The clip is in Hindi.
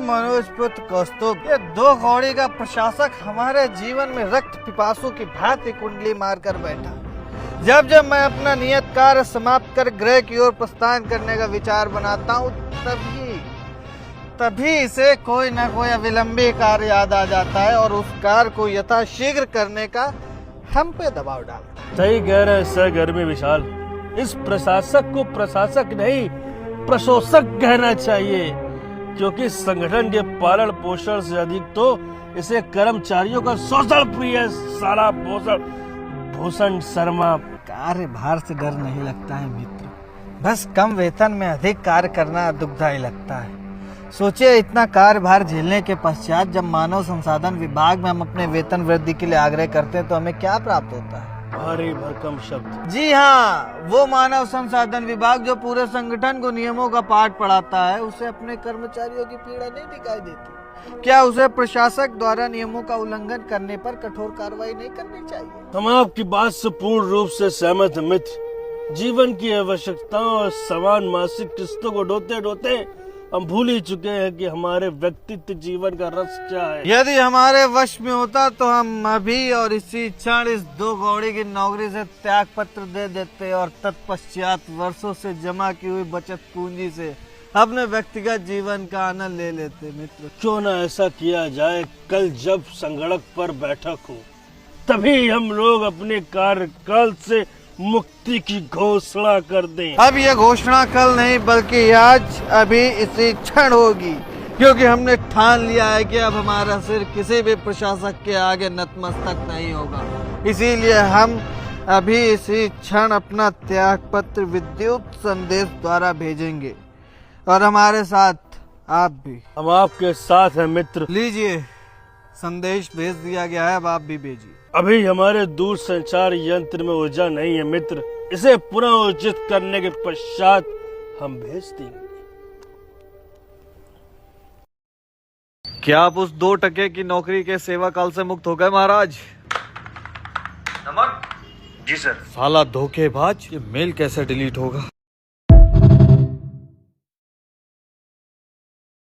मनोज पुत्र कौस्तुभ, ये दो कौड़ी का प्रशासक हमारे जीवन में रक्त पिपासु की भांति कुंडली मारकर बैठा। जब जब मैं अपना नियत कार्य समाप्त कर गृह की ओर प्रस्थान करने का विचार बनाता हूँ, तभी इसे कोई न कोई अविलंबी कार्य याद आ जाता है और उस कार्य को यथाशीघ्र करने का हम पे दबाव डालता है। सही कह रहे सहकर्मी विशाल, इस प्रशासक को प्रशासक नहीं प्रशोषक कहना चाहिए, क्योंकि संगठन के पालन पोषण से अधिक तो इसे कर्मचारियों का शोषण प्रिय साला भूषण शर्मा। कार्यभार से डर नहीं लगता है मित्र, बस कम वेतन में अधिक कार्य करना दुखदायी लगता है। सोचिए, इतना कार्यभार झेलने के पश्चात जब मानव संसाधन विभाग में हम अपने वेतन वृद्धि के लिए आग्रह करते हैं तो हमें क्या प्राप्त होता है? भारी भरकम शब्द। जी हाँ, वो मानव संसाधन विभाग जो पूरे संगठन को नियमों का पाठ पढ़ाता है, उसे अपने कर्मचारियों की पीड़ा नहीं दिखाई देती। क्या उसे प्रशासक द्वारा नियमों का उल्लंघन करने पर कठोर कार्रवाई नहीं करनी चाहिए? हम आपकी बात से पूर्ण रूप से सहमत हैं मित्र। जीवन की आवश्यकताओं और समान मासिक किस्तों को ढोते ढोते हम भूल ही चुके हैं कि हमारे व्यक्तित्व जीवन का रस क्या है। यदि हमारे वश में होता तो हम अभी और इसी क्षण इस दो कौड़ी की नौकरी से त्याग पत्र दे देते और तत्पश्चात वर्षों से जमा की हुई बचत पूंजी से अपने व्यक्तिगत जीवन का आनंद ले लेते। मित्र, क्यों न ऐसा किया जाए, कल जब संगणक पर बैठक हो तभी हम लोग अपने कार्यकाल से मुक्ति की घोषणा कर दें। अब यह घोषणा कल नहीं बल्कि आज अभी इसी क्षण होगी, क्योंकि हमने ठान लिया है कि अब हमारा सिर किसी भी प्रशासक के आगे नतमस्तक नहीं होगा। इसीलिए हम अभी इसी क्षण अपना त्याग पत्र विद्युत संदेश द्वारा भेजेंगे और हमारे साथ आप भी। हम आपके साथ हैं मित्र। लीजिए, संदेश भेज दिया गया है, अब आप भी भेजिए। अभी हमारे दूर संचार यंत्र में ऊर्जा नहीं है मित्र, इसे पुनः ऊर्जित करने के पश्चात हम भेज देंगे। क्या आप उस 2 टके की नौकरी के सेवा काल से मुक्त हो गए महाराज? नमन जी सर। साला धोखेबाज, ये मेल कैसे डिलीट होगा?